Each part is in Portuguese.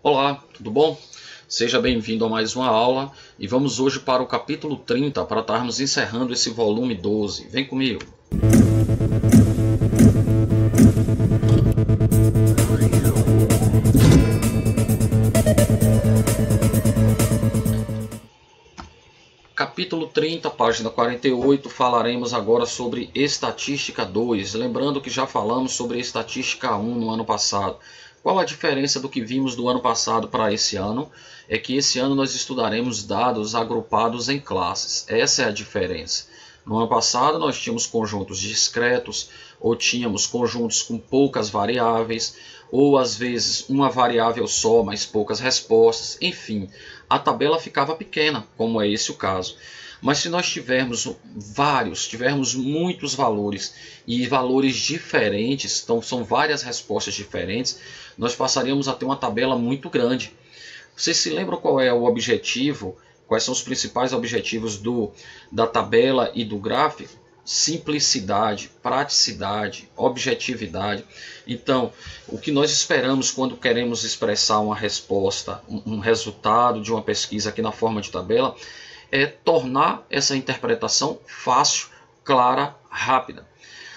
Olá, tudo bom? Seja bem-vindo a mais uma aula e vamos hoje para o capítulo 30 para estarmos encerrando esse volume 12. Vem comigo! Capítulo 30, página 48, falaremos agora sobre Estatística 2. Lembrando que já falamos sobre Estatística 1 no ano passado. Qual a diferença do que vimos do ano passado para esse ano? É que esse ano nós estudaremos dados agrupados em classes. Essa é a diferença. No ano passado nós tínhamos conjuntos discretos, ou tínhamos conjuntos com poucas variáveis, ou às vezes uma variável só, mas poucas respostas. Enfim, a tabela ficava pequena, como é esse o caso. Mas se nós tivermos muitos valores e valores diferentes, então são várias respostas diferentes, nós passaríamos a ter uma tabela muito grande. Vocês se lembram qual é o objetivo? Quais são os principais objetivos da tabela e do gráfico? Simplicidade, praticidade, objetividade. Então, o que nós esperamos quando queremos expressar uma resposta, um resultado de uma pesquisa aqui na forma de tabela, é tornar essa interpretação fácil, clara, rápida.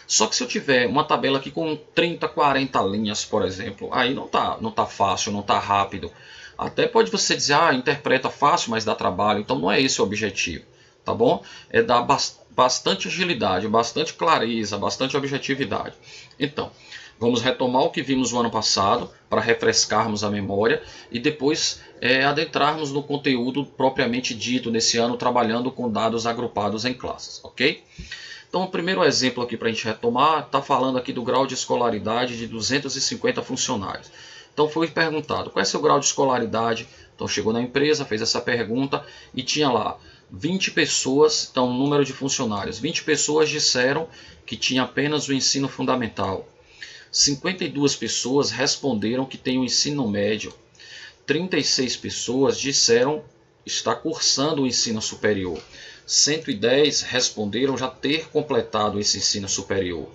Só que se eu tiver uma tabela aqui com 30, 40 linhas, por exemplo, aí não tá fácil, não tá rápido. Até pode você dizer, interpreta fácil, mas dá trabalho. Então não é esse o objetivo, tá bom? É dar bastante agilidade, bastante clareza, bastante objetividade. Então, vamos retomar o que vimos no ano passado, para refrescarmos a memória e depois adentrarmos no conteúdo propriamente dito nesse ano, trabalhando com dados agrupados em classes, ok? Então, o primeiro exemplo aqui para a gente retomar, está falando aqui do grau de escolaridade de 250 funcionários. Então, foi perguntado, qual é seu grau de escolaridade? Então, chegou na empresa, fez essa pergunta e tinha lá 20 pessoas, então, número de funcionários. 20 pessoas disseram que tinha apenas o ensino fundamental. 52 pessoas responderam que tem o ensino médio. 36 pessoas disseram estar cursando o ensino superior. 110 responderam já ter completado esse ensino superior.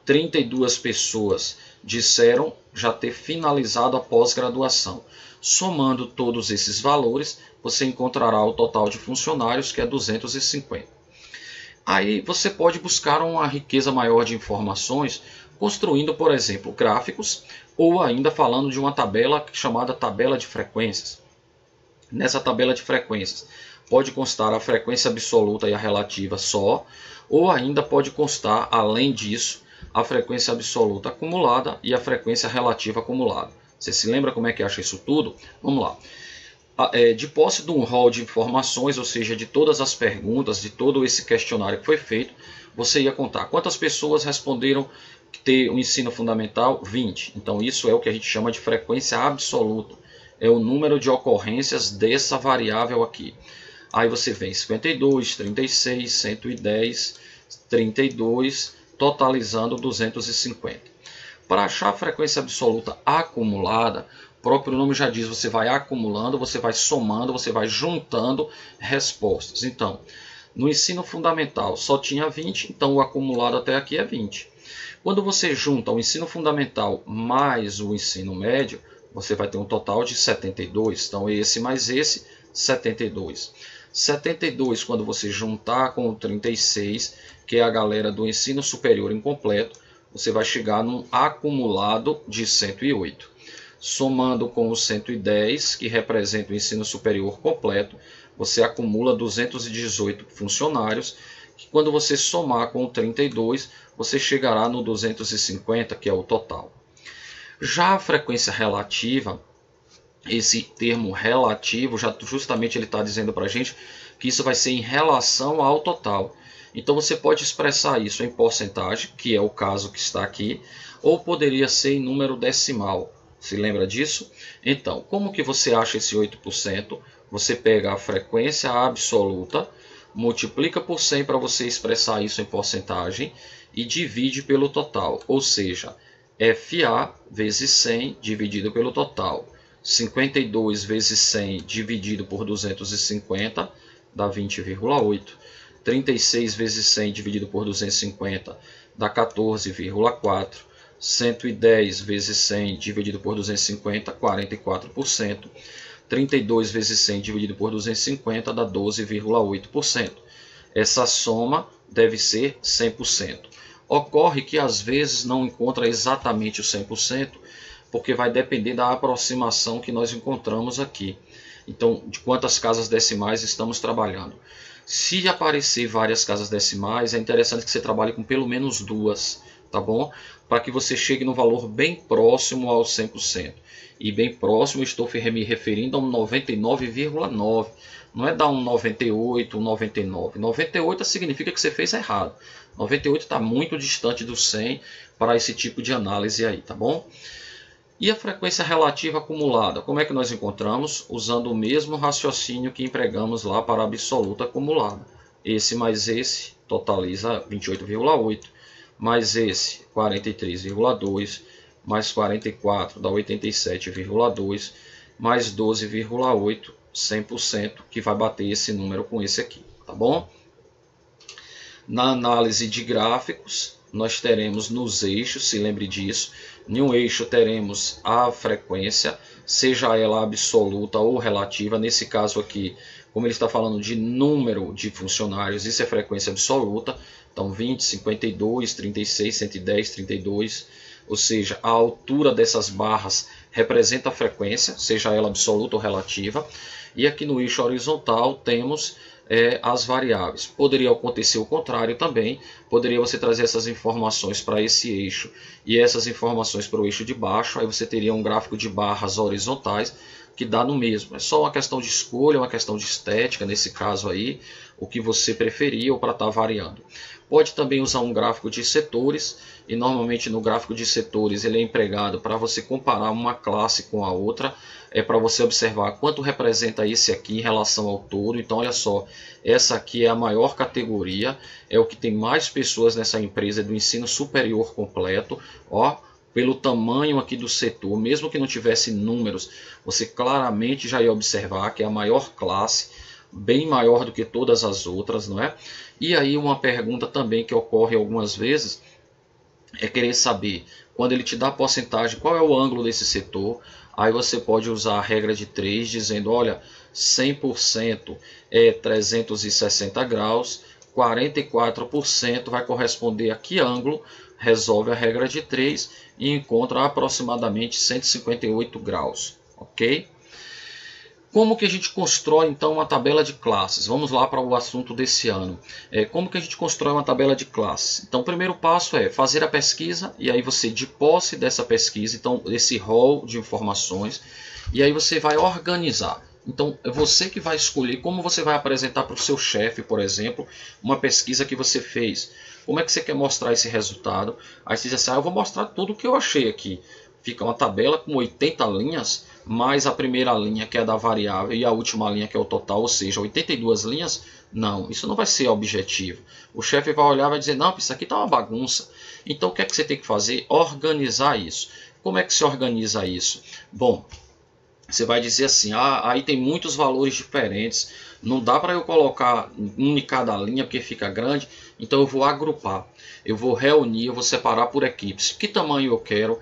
32 pessoas disseram já ter finalizado a pós-graduação. Somando todos esses valores, você encontrará o total de funcionários, que é 250. Aí você pode buscar uma riqueza maior de informações, construindo, por exemplo, gráficos, ou ainda falando de uma tabela chamada tabela de frequências. Nessa tabela de frequências pode constar a frequência absoluta e a relativa só, ou ainda pode constar, além disso, a frequência absoluta acumulada e a frequência relativa acumulada. Você se lembra como é que acha isso tudo? Vamos lá. De posse de um rol de informações, ou seja, de todas as perguntas, de todo esse questionário que foi feito, você ia contar quantas pessoas responderam ter o ensino fundamental? 20. Então isso é o que a gente chama de frequência absoluta. É o número de ocorrências dessa variável aqui. Aí você vem 52, 36, 110, 32, totalizando 250. Para achar a frequência absoluta acumulada, o próprio nome já diz, você vai acumulando, você vai somando, você vai juntando respostas. Então, no ensino fundamental só tinha 20, então o acumulado até aqui é 20. Quando você junta o ensino fundamental mais o ensino médio, você vai ter um total de 72. Então, esse mais esse, 72. 72, quando você juntar com o 36, que é a galera do ensino superior incompleto, você vai chegar num acumulado de 108. Somando com o 110, que representa o ensino superior completo, você acumula 218 funcionários, que quando você somar com o 32, você chegará no 250, que é o total. Já a frequência relativa, esse termo relativo, justamente ele está dizendo para a gente que isso vai ser em relação ao total. Então você pode expressar isso em porcentagem, que é o caso que está aqui, ou poderia ser em número decimal. Se lembra disso? Então, como que você acha esse 8%? Você pega a frequência absoluta, multiplica por 100 para você expressar isso em porcentagem e divide pelo total, ou seja, FA vezes 100 dividido pelo total. 52 vezes 100 dividido por 250 dá 20,8. 36 vezes 100 dividido por 250 dá 14,4. 110 vezes 100 dividido por 250, 44%. 32 vezes 100 dividido por 250 dá 12,8%. Essa soma deve ser 100%. Ocorre que às vezes não encontra exatamente o 100%, porque vai depender da aproximação que nós encontramos aqui. Então, de quantas casas decimais estamos trabalhando. Se aparecer várias casas decimais, é interessante que você trabalhe com pelo menos duas, tá bom? Para que você chegue no valor bem próximo ao 100%. E bem próximo, estou me referindo a um 99,9%. Não é dar um 98, um 99. 98 significa que você fez errado. 98 está muito distante do 100 para esse tipo de análise aí, tá bom? E a frequência relativa acumulada, como é que nós encontramos? Usando o mesmo raciocínio que empregamos lá para a absoluta acumulada. Esse mais esse totaliza 28,8, mais esse 43,2, mais 44 dá 87,2, mais 12,8, 100%, que vai bater esse número com esse aqui, tá bom? Na análise de gráficos, nós teremos nos eixos, se lembre disso, em um eixo teremos a frequência, seja ela absoluta ou relativa. Nesse caso aqui, como ele está falando de número de funcionários, isso é frequência absoluta. Então 20, 52, 36, 110, 32, ou seja, a altura dessas barras representa a frequência, seja ela absoluta ou relativa. E aqui no eixo horizontal temos as variáveis. Poderia acontecer o contrário também, poderia você trazer essas informações para esse eixo e essas informações para o eixo de baixo, aí você teria um gráfico de barras horizontais que dá no mesmo. É só uma questão de escolha, uma questão de estética, nesse caso aí, o que você preferir ou para estar variando. Pode também usar um gráfico de setores, e normalmente no gráfico de setores ele é empregado para você comparar uma classe com a outra, para você observar quanto representa esse aqui em relação ao todo. Então olha só, essa aqui é a maior categoria, é o que tem mais pessoas nessa empresa do ensino superior completo, ó. Pelo tamanho aqui do setor, mesmo que não tivesse números, você claramente já ia observar que é a maior classe, bem maior do que todas as outras, não é? E aí uma pergunta também que ocorre algumas vezes é querer saber, quando ele te dá a porcentagem, qual é o ângulo desse setor. Aí você pode usar a regra de 3, dizendo, olha, 100% é 360 graus, 44% vai corresponder a que ângulo. Resolve a regra de 3 e encontra aproximadamente 158 graus, ok? Como que a gente constrói então uma tabela de classes? Vamos lá para o assunto desse ano. Como que a gente constrói uma tabela de classes? Então o primeiro passo é fazer a pesquisa, e aí você, de posse dessa pesquisa, então esse rol de informações, e aí você vai organizar. Então é você que vai escolher como você vai apresentar para o seu chefe, por exemplo, uma pesquisa que você fez. Como é que você quer mostrar esse resultado? Aí você diz assim, eu vou mostrar tudo o que eu achei aqui. Fica uma tabela com 80 linhas, mais a primeira linha que é da variável e a última linha que é o total, ou seja, 82 linhas. Não, isso não vai ser objetivo. O chefe vai olhar e vai dizer, não, isso aqui está uma bagunça. Então o que é que você tem que fazer? Organizar isso. Como é que se organiza isso? Bom, você vai dizer assim, aí tem muitos valores diferentes, não dá para eu colocar um em cada linha porque fica grande, então eu vou agrupar, eu vou reunir, eu vou separar por equipes. Que tamanho eu quero?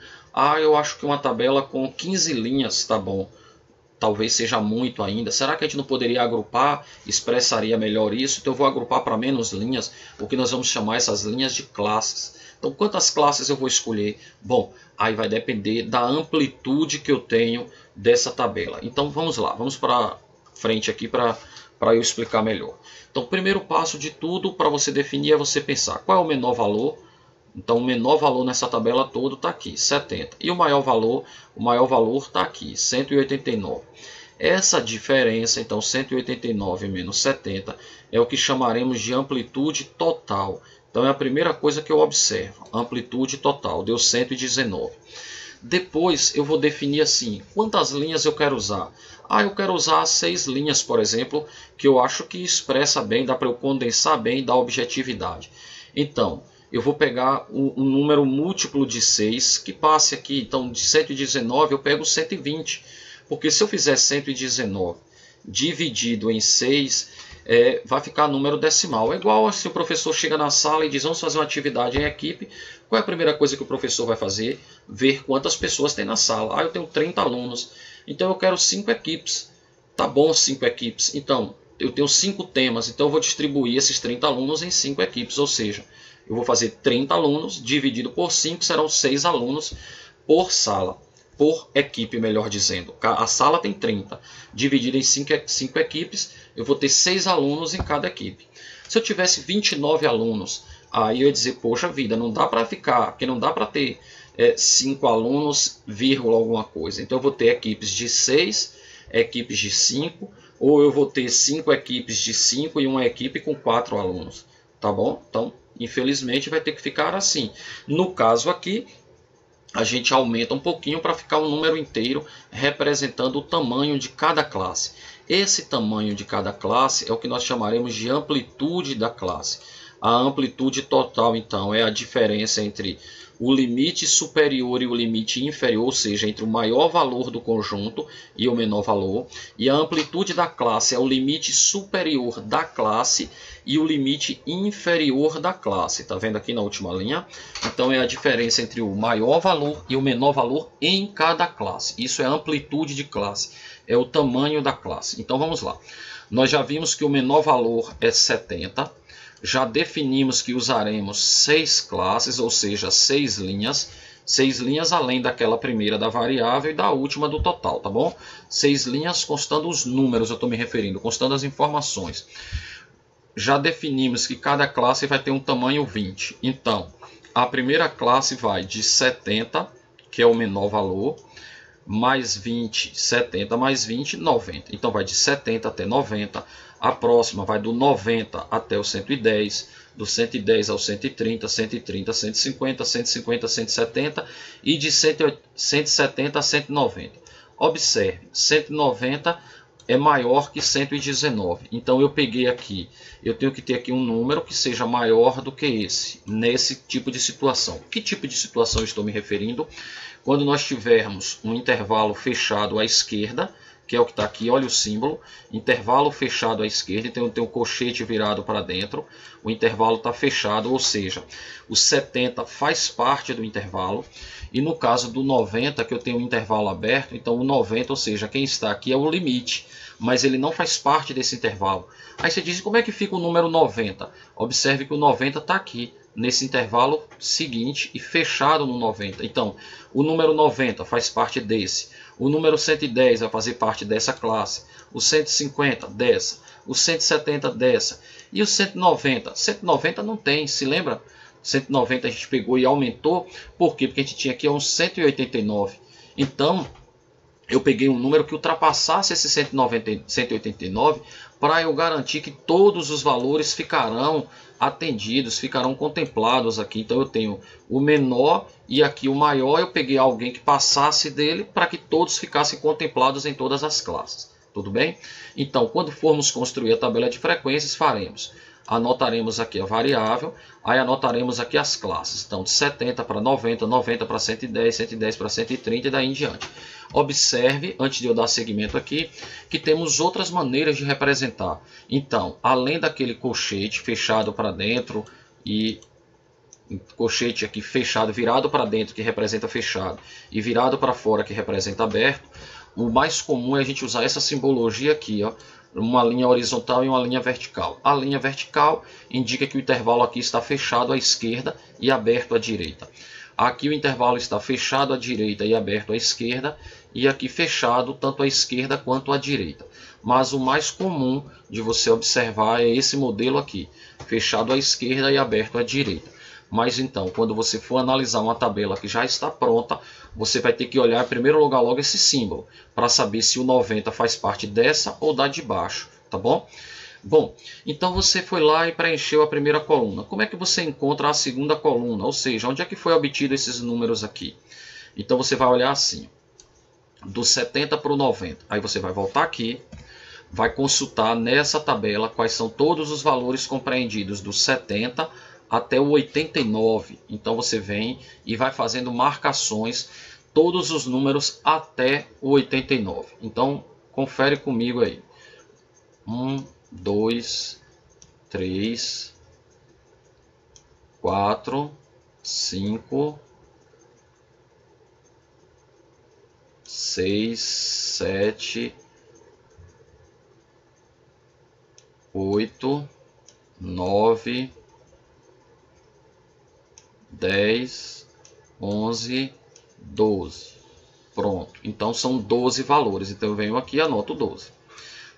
Eu acho que uma tabela com 15 linhas tá bom, talvez seja muito ainda. Será que a gente não poderia agrupar, expressaria melhor isso? Então eu vou agrupar para menos linhas, o que nós vamos chamar essas linhas de classes. Então quantas classes eu vou escolher? Bom, aí vai depender da amplitude que eu tenho dessa tabela. Então vamos lá, vamos para frente aqui para eu explicar melhor. Então o primeiro passo de tudo para você definir é você pensar qual é o menor valor. Então o menor valor nessa tabela toda está aqui, 70. E o maior valor está aqui, 189. Essa diferença, então 189 menos 70, é o que chamaremos de amplitude total. Então é a primeira coisa que eu observo, amplitude total, deu 119. Depois eu vou definir assim, quantas linhas eu quero usar? Eu quero usar 6 linhas, por exemplo, que eu acho que expressa bem, dá para eu condensar bem, dá objetividade. Então, eu vou pegar um número múltiplo de 6, que passe aqui, então de 119 eu pego 120. Porque se eu fizer 119 dividido em 6, vai ficar número decimal. É igual se o professor chega na sala e diz, vamos fazer uma atividade em equipe. Qual é a primeira coisa que o professor vai fazer? Ver quantas pessoas tem na sala. Eu tenho 30 alunos, então eu quero 5 equipes. Tá bom, 5 equipes. Então, eu tenho 5 temas, então eu vou distribuir esses 30 alunos em 5 equipes, ou seja, eu vou fazer 30 alunos dividido por 5, serão 6 alunos por sala, por equipe, melhor dizendo. A sala tem 30, dividido em 5 equipes, eu vou ter 6 alunos em cada equipe. Se eu tivesse 29 alunos, aí eu ia dizer, poxa vida, não dá para ficar, porque não dá para ter 5 alunos, vírgula alguma coisa. Então eu vou ter equipes de 6, equipes de 5, ou eu vou ter 5 equipes de 5 e uma equipe com 4 alunos. Tá bom? Então, infelizmente, vai ter que ficar assim. No caso aqui, a gente aumenta um pouquinho para ficar um número inteiro representando o tamanho de cada classe. Esse tamanho de cada classe é o que nós chamaremos de amplitude da classe. A amplitude total, então, é a diferença entre o limite superior e o limite inferior, ou seja, entre o maior valor do conjunto e o menor valor. E a amplitude da classe é o limite superior da classe e o limite inferior da classe. Está vendo aqui na última linha? Então é a diferença entre o maior valor e o menor valor em cada classe. Isso é a amplitude de classe, é o tamanho da classe. Então vamos lá. Nós já vimos que o menor valor é 70. Já definimos que usaremos 6 classes, ou seja, 6 linhas. 6 linhas além daquela primeira da variável e da última do total, tá bom? 6 linhas constando os números, eu estou me referindo, constando as informações. Já definimos que cada classe vai ter um tamanho 20. Então, a primeira classe vai de 70, que é o menor valor, mais 20, 70 mais 20, 90. Então, vai de 70 até 90. A próxima vai do 90 até o 110, do 110 ao 130, 130 a 150, 150 a 170 e de 170 a 190. Observe, 190 é maior que 119. Então eu peguei aqui, eu tenho que ter aqui um número que seja maior do que esse, nesse tipo de situação. Que tipo de situação eu estou me referindo? Quando nós tivermos um intervalo fechado à esquerda, que é o que está aqui, olha o símbolo, intervalo fechado à esquerda, então eu tenho um colchete virado para dentro, o intervalo está fechado, ou seja, o 70 faz parte do intervalo, e no caso do 90, que eu tenho um intervalo aberto, então o 90, ou seja, quem está aqui é o limite, mas ele não faz parte desse intervalo. Aí você diz, como é que fica o número 90? Observe que o 90 está aqui, nesse intervalo seguinte e fechado no 90. Então, o número 90 faz parte desse. O número 110 vai fazer parte dessa classe. O 150 dessa. O 170 dessa. E o 190? 190 não tem, se lembra? 190 a gente pegou e aumentou. Por quê? Porque a gente tinha aqui um 189. Então, eu peguei um número que ultrapassasse esse 189 para eu garantir que todos os valores ficarão atendidos, ficarão contemplados aqui. Então eu tenho o menor e aqui o maior, eu peguei alguém que passasse dele para que todos ficassem contemplados em todas as classes. Tudo bem? Então, quando formos construir a tabela de frequências, faremos. Anotaremos aqui a variável, aí anotaremos aqui as classes. Então, de 70 para 90, 90 para 110, 110 para 130 e daí em diante. Observe, antes de eu dar seguimento aqui, que temos outras maneiras de representar. Então, além daquele colchete fechado para dentro e colchete aqui fechado, virado para dentro, que representa fechado, e virado para fora, que representa aberto, o mais comum é a gente usar essa simbologia aqui, ó, uma linha horizontal e uma linha vertical. A linha vertical indica que o intervalo aqui está fechado à esquerda e aberto à direita. Aqui o intervalo está fechado à direita e aberto à esquerda, e aqui fechado tanto à esquerda quanto à direita. Mas o mais comum de você observar é esse modelo aqui, fechado à esquerda e aberto à direita. Mas então, quando você for analisar uma tabela que já está pronta, você vai ter que olhar em primeiro lugar logo esse símbolo, para saber se o 90 faz parte dessa ou da de baixo, tá bom? Bom, então você foi lá e preencheu a primeira coluna. Como é que você encontra a segunda coluna? Ou seja, onde é que foi obtido esses números aqui? Então você vai olhar assim, do 70 para o 90. Aí você vai voltar aqui, vai consultar nessa tabela quais são todos os valores compreendidos do 70 até o 89. Então você vem e vai fazendo marcações, todos os números até o 89. Então confere comigo aí. 1, 2, 3, 4, 5, 6, 7, 8, 9, 10, 11, 12. Pronto. Então são 12 valores. Então eu venho aqui e anoto 12.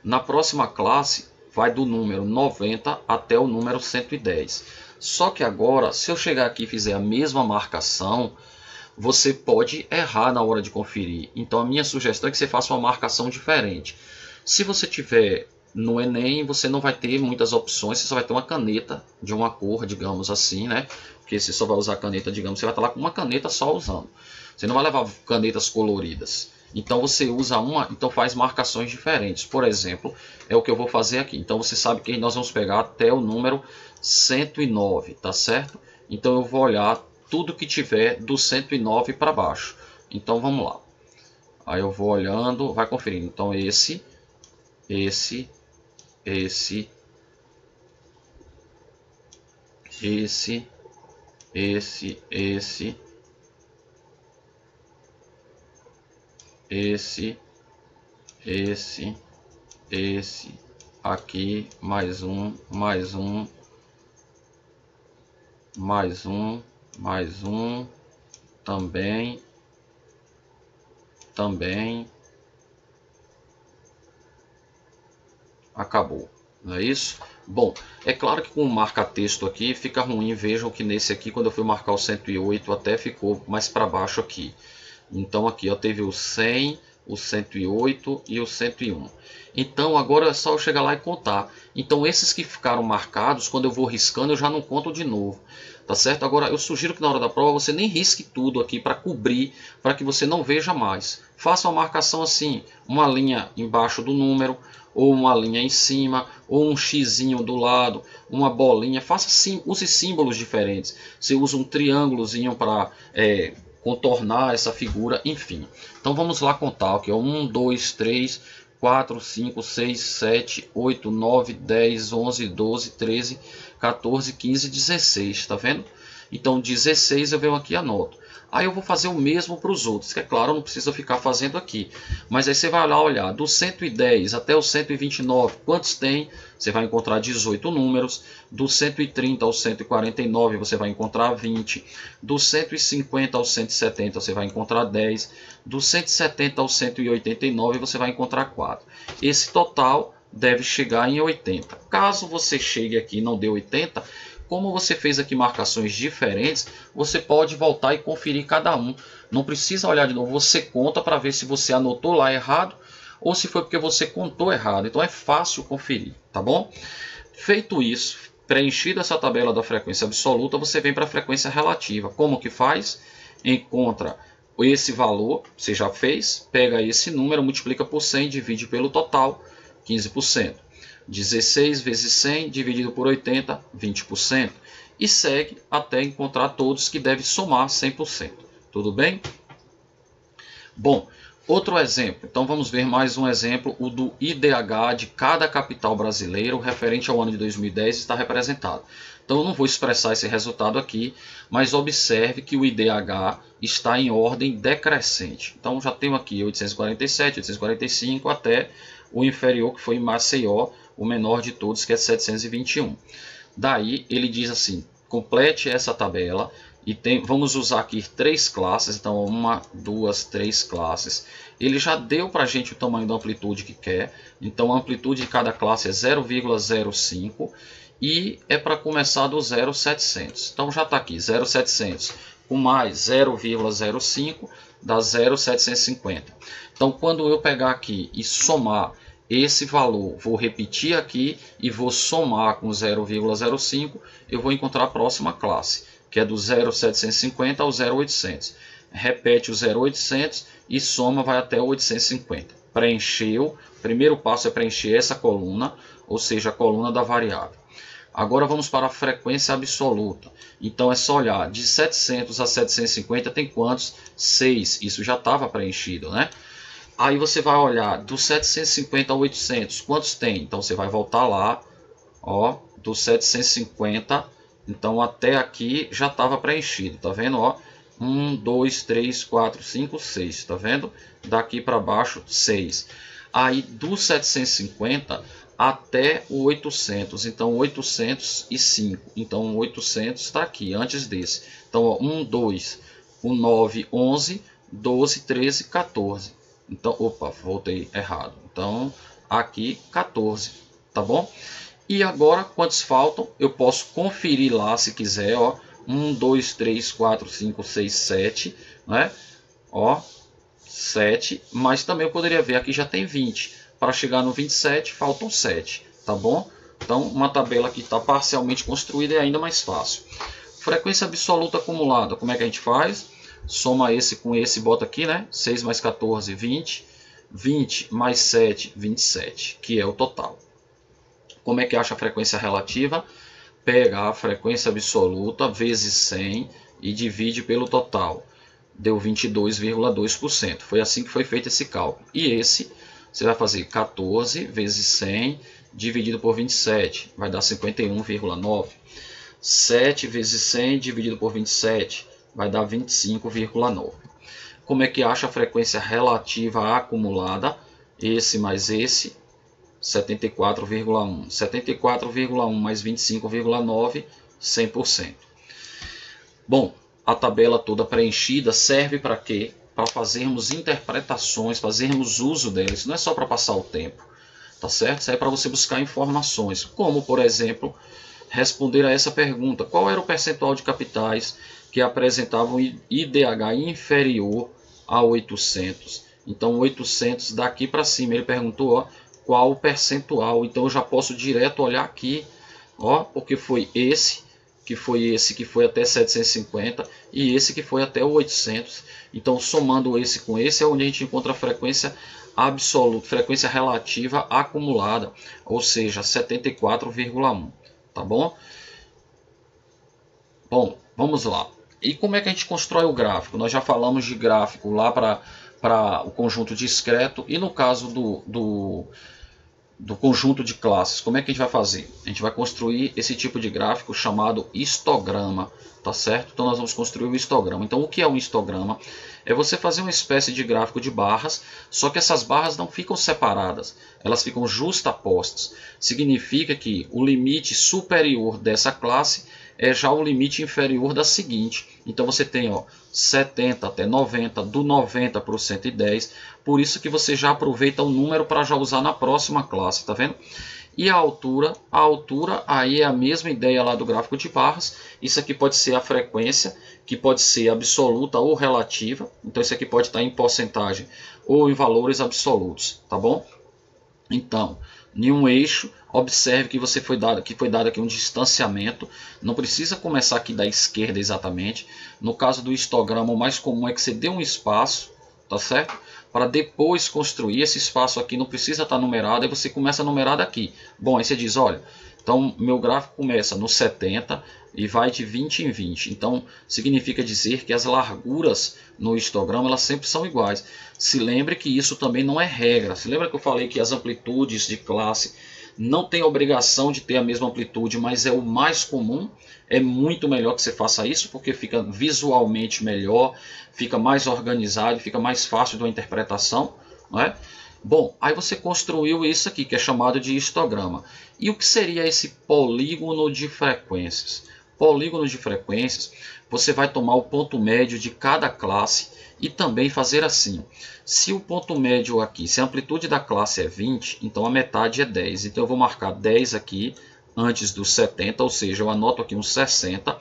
Na próxima classe vai do número 90 até o número 110. Só que agora, se eu chegar aqui e fizer a mesma marcação, você pode errar na hora de conferir. Então a minha sugestão é que você faça uma marcação diferente. Se você tiver no Enem, você não vai ter muitas opções, você só vai ter uma caneta de uma cor, digamos assim, né? Porque você só vai usar caneta, digamos, você vai estar lá com uma caneta só usando. Você não vai levar canetas coloridas. Então você usa então faz marcações diferentes. Por exemplo, é o que eu vou fazer aqui. Então você sabe que nós vamos pegar até o número 109, tá certo? Então eu vou olhar tudo que tiver do 109 para baixo. Então vamos lá. Aí eu vou olhando, vai conferindo. Então esse, esse, esse, aqui, mais um, também, acabou, não é isso? Bom, é claro que com o marca-texto aqui fica ruim, vejam que nesse aqui, quando eu fui marcar o 108, até ficou mais para baixo aqui. Então aqui eu teve o 100, o 108 e o 101. Então agora é só eu chegar lá e contar. Então esses que ficaram marcados, quando eu vou riscando, eu já não conto de novo. Tá certo? Agora eu sugiro que na hora da prova você nem risque tudo aqui para cobrir, para que você não veja mais. Faça uma marcação assim, uma linha embaixo do número, ou uma linha em cima, ou um xizinho do lado, uma bolinha. Faça sim, use símbolos diferentes. Você usa um triângulozinho para contornar essa figura, enfim. Então vamos lá contar aqui, 1, 2, 3, 4, 5, 6, 7, 8, 9, 10, 11, 12, 13, 14, 15, 16, tá vendo? Então 16 eu venho aqui e anoto. Aí eu vou fazer o mesmo para os outros, que é claro, não precisa ficar fazendo aqui. Mas aí você vai lá olhar, do 110 até o 129, quantos tem? Você vai encontrar 18 números. Do 130 ao 149 você vai encontrar 20. Do 150 ao 170 você vai encontrar 10. Do 170 ao 189 você vai encontrar 4. Esse total deve chegar em 80. Caso você chegue aqui e não dê 80, como você fez aqui marcações diferentes, você pode voltar e conferir cada um. Não precisa olhar de novo, você conta para ver se você anotou lá errado ou se foi porque você contou errado. Então é fácil conferir, tá bom? Feito isso, preenchida essa tabela da frequência absoluta, você vem para a frequência relativa. Como que faz? Encontra esse valor, você já fez, pega esse número, multiplica por 100, divide pelo total, 15%. 16 vezes 100 dividido por 80, 20%. E segue até encontrar todos que deve somar 100%. Tudo bem? Bom, outro exemplo. Então vamos ver mais um exemplo. O do IDH de cada capital brasileiro referente ao ano de 2010 está representado. Então eu não vou expressar esse resultado aqui, mas observe que o IDH está em ordem decrescente. Então já tenho aqui 847, 845 até o inferior, que foi em Maceió, o menor de todos, que é 721. Daí ele diz assim, complete essa tabela e vamos usar aqui 3 classes, então 1, 2, 3 classes. Ele já deu para a gente o tamanho da amplitude que quer, então a amplitude de cada classe é 0,05 e é para começar do 0,700. Então já está aqui, 0,700 com mais 0,05 dá 0,750. Então quando eu pegar aqui e somar esse valor, vou repetir aqui e vou somar com 0,05, eu vou encontrar a próxima classe, que é do 0,750 ao 0,800. Repete o 0,800 e soma, vai até o 850. Preencheu, primeiro passo é preencher essa coluna, ou seja, a coluna da variável. Agora vamos para a frequência absoluta. Então é só olhar, de 700 a 750 tem quantos? 6, isso já estava preenchido, né? Aí você vai olhar do 750 a 800, quantos tem? Então você vai voltar lá, ó, do 750, então até aqui já estava preenchido, tá vendo? Ó, 1, 2, 3, 4, 5, 6, tá vendo? Daqui para baixo, 6. Aí do 750 até o 800, então 805, então 800 está aqui, antes desse. Então, ó, 1, 2, o 9, 11, 12, 13, 14. Então, opa, voltei errado. Então, aqui 14, tá bom? E agora, quantos faltam? Eu posso conferir lá se quiser, ó. 1, 2, 3, 4, 5, 6, 7, né? Ó, 7, mas também eu poderia ver, aqui já tem 20. Para chegar no 27, faltam 7, tá bom? Então, uma tabela que está parcialmente construída é ainda mais fácil. Frequência absoluta acumulada, como é que a gente faz? Soma esse com esse, bota aqui, né? 6 mais 14, 20. 20 mais 7, 27, que é o total. Como é que acha a frequência relativa? Pega a frequência absoluta vezes 100 e divide pelo total. Deu 22,2%. Foi assim que foi feito esse cálculo. E esse, você vai fazer 14 vezes 100 dividido por 27. Vai dar 51,9. 7 vezes 100 dividido por 27. Vai dar 25,9. Como é que acha a frequência relativa acumulada? Esse mais esse, 74,1. 74,1 mais 25,9, 100%. Bom, a tabela toda preenchida serve para quê? Para fazermos interpretações, fazermos uso dela. Isso não é só para passar o tempo, tá certo? Isso é para você buscar informações, como, por exemplo, responder a essa pergunta: qual era o percentual de capitais que apresentavam IDH inferior a 800? Então, 800 daqui para cima, ele perguntou, ó, qual o percentual. Então, eu já posso direto olhar aqui, ó, porque foi esse que foi até 750 e esse que foi até o 800. Então, somando esse com esse, é onde a gente encontra a frequência absoluta, frequência relativa acumulada, ou seja, 74,1, tá bom? Bom, vamos lá. E como é que a gente constrói o gráfico? Nós já falamos de gráfico lá para o conjunto discreto, e no caso do conjunto de classes, como é que a gente vai fazer? A gente vai construir esse tipo de gráfico chamado histograma, tá certo? Então nós vamos construir o histograma. Então o que é um histograma? É você fazer uma espécie de gráfico de barras, só que essas barras não ficam separadas, elas ficam justapostas. Significa que o limite superior dessa classe é já o limite inferior da seguinte. Então você tem, ó, 70 até 90, do 90 para o 110. Por isso que você já aproveita o número para já usar na próxima classe, tá vendo? E a altura aí é a mesma ideia lá do gráfico de barras. Isso aqui pode ser a frequência, que pode ser absoluta ou relativa. Então isso aqui pode estar em porcentagem ou em valores absolutos, tá bom? Então, em um eixo, observe que foi dado aqui um distanciamento. Não precisa começar aqui da esquerda exatamente. No caso do histograma, o mais comum é que você dê um espaço, tá certo? Para depois construir esse espaço aqui, não precisa estar numerado, aí você começa a numerar daqui. Bom, aí você diz, olha, então meu gráfico começa no 70 e vai de 20 em 20. Então, significa dizer que as larguras no histograma elas sempre são iguais. Se lembre que isso também não é regra. Se lembra que eu falei que as amplitudes de classe não tem obrigação de ter a mesma amplitude, mas é o mais comum. É muito melhor que você faça isso, porque fica visualmente melhor, fica mais organizado, fica mais fácil de uma interpretação, não é? Bom, aí você construiu isso aqui, que é chamado de histograma. E o que seria esse polígono de frequências? Polígono de frequências, você vai tomar o ponto médio de cada classe e também fazer assim. Se o ponto médio aqui, se a amplitude da classe é 20, então a metade é 10. Então eu vou marcar 10 aqui antes dos 70, ou seja, eu anoto aqui uns 60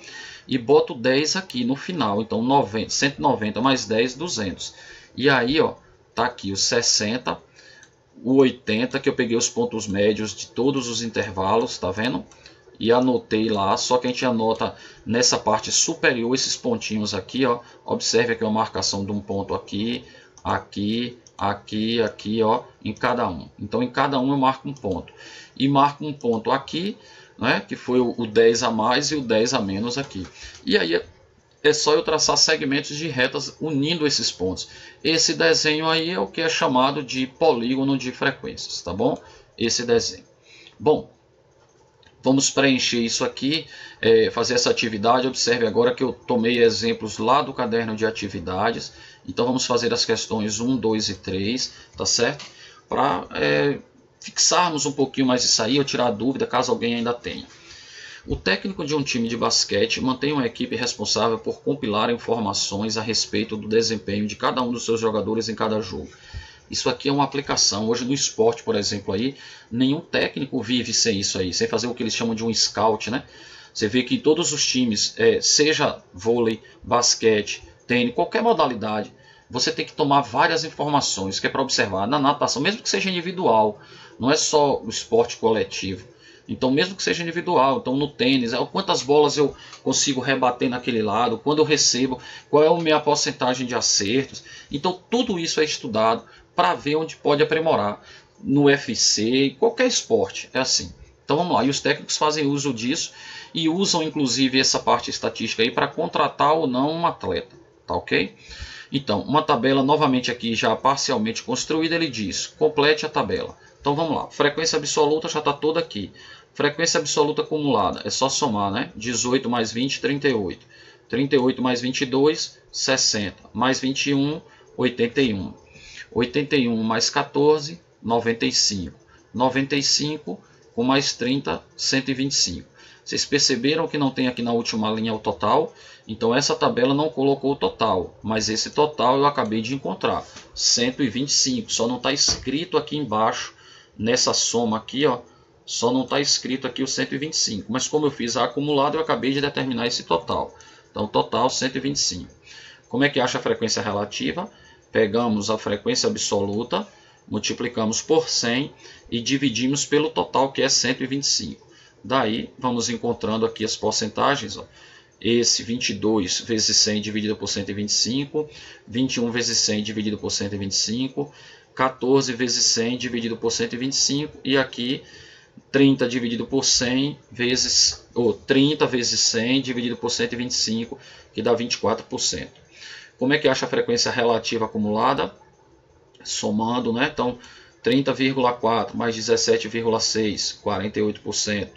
e boto 10 aqui no final. Então 90, 190 mais 10, 200. E aí, ó, tá aqui os 60, o 80, que eu peguei os pontos médios de todos os intervalos, tá vendo? E anotei lá, só que a gente anota nessa parte superior esses pontinhos aqui, ó. Observe aqui uma marcação de um ponto aqui, aqui, aqui, aqui, ó, em cada um. Então em cada um eu marco um ponto. E marco um ponto aqui, né, que foi o 10 a mais e o 10 a menos aqui. E aí é só eu traçar segmentos de retas unindo esses pontos. Esse desenho aí é o que é chamado de polígono de frequências, tá bom? Esse desenho. Bom, vamos preencher isso aqui, fazer essa atividade. Observe agora que eu tomei exemplos lá do caderno de atividades. Então vamos fazer as questões 1, 2 e 3, tá certo? Para fixarmos um pouquinho mais isso aí, ou tirar dúvida caso alguém ainda tenha. O técnico de um time de basquete mantém uma equipe responsável por compilar informações a respeito do desempenho de cada um dos seus jogadores em cada jogo. Isso aqui é uma aplicação. Hoje no esporte, por exemplo, aí, nenhum técnico vive sem isso aí, sem fazer o que eles chamam de um scout, né? Você vê que todos os times, seja vôlei, basquete, tênis, qualquer modalidade, você tem que tomar várias informações que é para observar. Na natação, mesmo que seja individual, não é só o esporte coletivo. Então, mesmo que seja individual, então no tênis, quantas bolas eu consigo rebater naquele lado, quando eu recebo, qual é a minha porcentagem de acertos. Então, tudo isso é estudado para ver onde pode aprimorar. No UFC, qualquer esporte, é assim. Então, vamos lá. E os técnicos fazem uso disso e usam, inclusive, essa parte estatística aí para contratar ou não um atleta. Tá ok? Então, uma tabela novamente aqui já parcialmente construída, ele diz, complete a tabela. Então, vamos lá. Frequência absoluta já está toda aqui. Frequência absoluta acumulada, é só somar, né? 18 mais 20, 38. 38 mais 22, 60. Mais 21, 81. 81 mais 14, 95. 95 com mais 30, 125. Vocês perceberam que não tem aqui na última linha o total? Então essa tabela não colocou o total, mas esse total eu acabei de encontrar. 125, só não está escrito aqui embaixo, nessa soma aqui, ó. Só não está escrito aqui o 125, mas como eu fiz a acumulada, eu acabei de determinar esse total. Então, total 125. Como é que acha a frequência relativa? Pegamos a frequência absoluta, multiplicamos por 100 e dividimos pelo total, que é 125. Daí, vamos encontrando aqui as porcentagens. Ó. Esse 22 vezes 100 dividido por 125, 21 vezes 100 dividido por 125, 14 vezes 100 dividido por 125 e aqui 30 dividido por 100 vezes, ou 30 vezes 100 dividido por 125, que dá 24%. Como é que acha a frequência relativa acumulada? Somando, né? Então, 30,4 mais 17,6, 48%,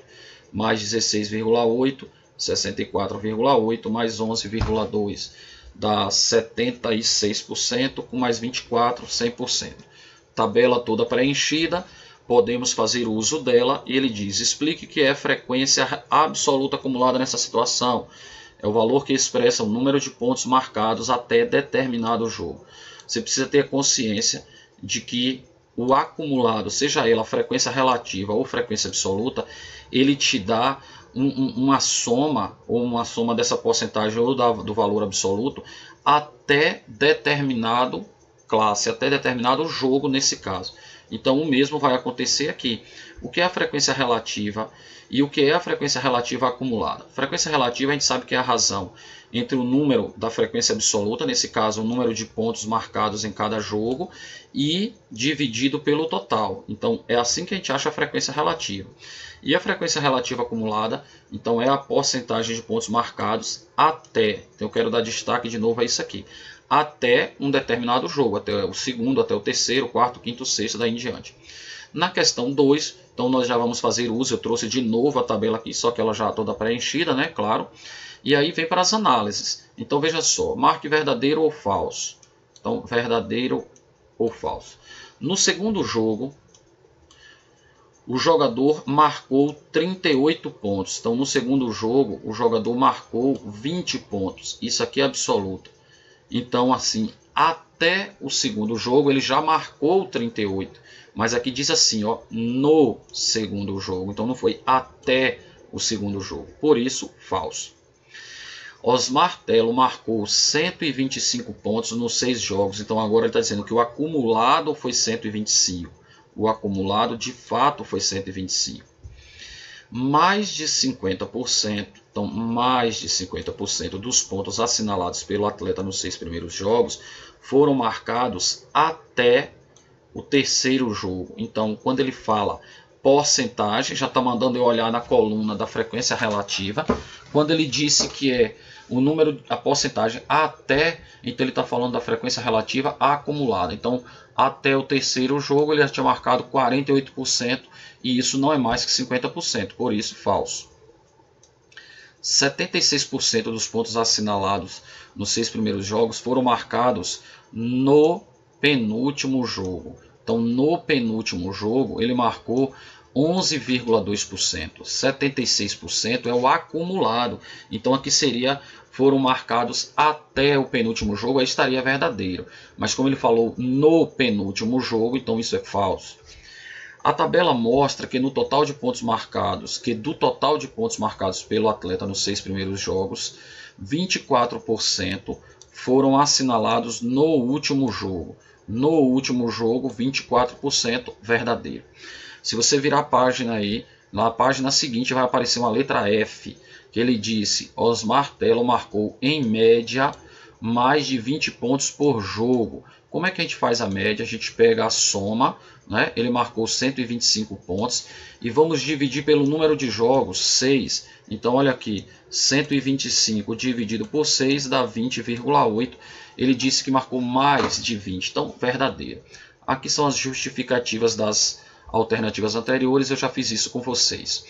mais 16,8, 64,8, mais 11,2, dá 76%, com mais 24, 100%. Tabela toda preenchida. Podemos fazer uso dela e ele diz, explique o que é frequência absoluta acumulada nessa situação. É o valor que expressa o número de pontos marcados até determinado jogo. Você precisa ter consciência de que o acumulado, seja ela frequência relativa ou frequência absoluta, ele te dá uma soma, ou uma soma dessa porcentagem ou do valor absoluto até determinado classe, até determinado jogo nesse caso. Então o mesmo vai acontecer aqui. O que é a frequência relativa e o que é a frequência relativa acumulada? Frequência relativa a gente sabe que é a razão entre o número da frequência absoluta, nesse caso o número de pontos marcados em cada jogo, e dividido pelo total. Então é assim que a gente acha a frequência relativa. E a frequência relativa acumulada, então é a porcentagem de pontos marcados até, então eu quero dar destaque de novo a isso aqui, até um determinado jogo, até o segundo, até o terceiro, quarto, quinto, sexto, daí em diante. Na questão 2, então nós já vamos fazer uso, eu trouxe de novo a tabela aqui, só que ela já toda preenchida, né, claro. E aí vem para as análises. Então veja só, marque verdadeiro ou falso. Então, verdadeiro ou falso. No segundo jogo, o jogador marcou 38 pontos. Então no segundo jogo, o jogador marcou 20 pontos. Isso aqui é absoluto. Então, assim, até o segundo jogo ele já marcou 38. Mas aqui diz assim, ó, no segundo jogo. Então não foi até o segundo jogo. Por isso, falso. Osmar Telo marcou 125 pontos nos 6 jogos. Então agora ele está dizendo que o acumulado foi 125. O acumulado de fato foi 125. Mais de 50%, então mais de 50% dos pontos assinalados pelo atleta nos 6 primeiros jogos foram marcados até o terceiro jogo. Então, quando ele fala porcentagem, já está mandando eu olhar na coluna da frequência relativa. Quando ele disse que é o número, a porcentagem até, então ele está falando da frequência relativa acumulada. Então, até o terceiro jogo ele já tinha marcado 48% e isso não é mais que 50%, por isso falso. 76% dos pontos assinalados nos 6 primeiros jogos foram marcados no penúltimo jogo. Então, no penúltimo jogo, ele marcou 11,2%. 76% é o acumulado. Então, aqui foram marcados até o penúltimo jogo, aí estaria verdadeiro. Mas como ele falou no penúltimo jogo, então isso é falso. A tabela mostra que do total de pontos marcados pelo atleta nos 6 primeiros jogos, 24% foram assinalados no último jogo. No último jogo, 24% verdadeiro. Se você virar a página aí, na página seguinte vai aparecer uma letra F, que ele disse: Osmar Tello marcou em média mais de 20 pontos por jogo. Como é que a gente faz a média? A gente pega a soma, né? Ele marcou 125 pontos e vamos dividir pelo número de jogos, 6. Então olha aqui, 125 dividido por 6 dá 20,8. Ele disse que marcou mais de 20, então verdadeiro. Aqui são as justificativas das alternativas anteriores, eu já fiz isso com vocês.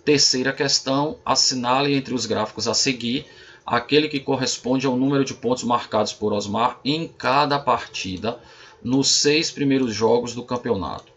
Terceira questão, assinale entre os gráficos a seguir aquele que corresponde ao número de pontos marcados por Osmar em cada partida nos 6 primeiros jogos do campeonato.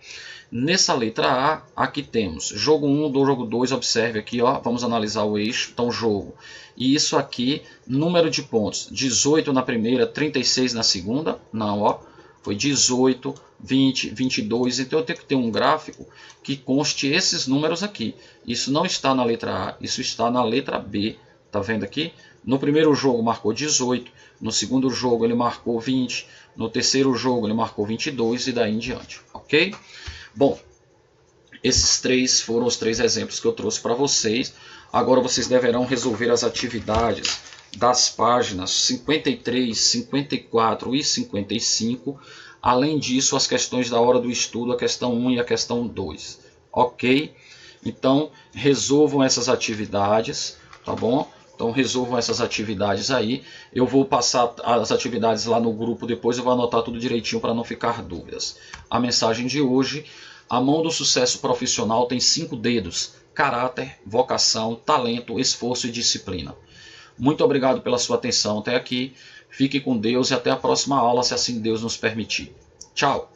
Nessa letra A, aqui temos jogo 1, do jogo 2, observe aqui, ó, vamos analisar o eixo, então jogo. E isso aqui, número de pontos, 18 na primeira, 36 na segunda, não, ó, foi 18, 20, 22, então eu tenho que ter um gráfico que conste esses números aqui. Isso não está na letra A, isso está na letra B, tá vendo aqui? No primeiro jogo marcou 18, no segundo jogo ele marcou 20, no terceiro jogo ele marcou 22 e daí em diante, ok? Bom, esses 3 foram os 3 exemplos que eu trouxe para vocês. Agora vocês deverão resolver as atividades das páginas 53, 54 e 55. Além disso, as questões da hora do estudo, a questão 1 e a questão 2, ok? Então, resolvam essas atividades, tá bom? Então resolvam essas atividades aí. Eu vou passar as atividades lá no grupo depois, eu vou anotar tudo direitinho para não ficar dúvidas. A mensagem de hoje: a mão do sucesso profissional tem 5 dedos: caráter, vocação, talento, esforço e disciplina. Muito obrigado pela sua atenção até aqui. Fique com Deus e até a próxima aula, se assim Deus nos permitir. Tchau!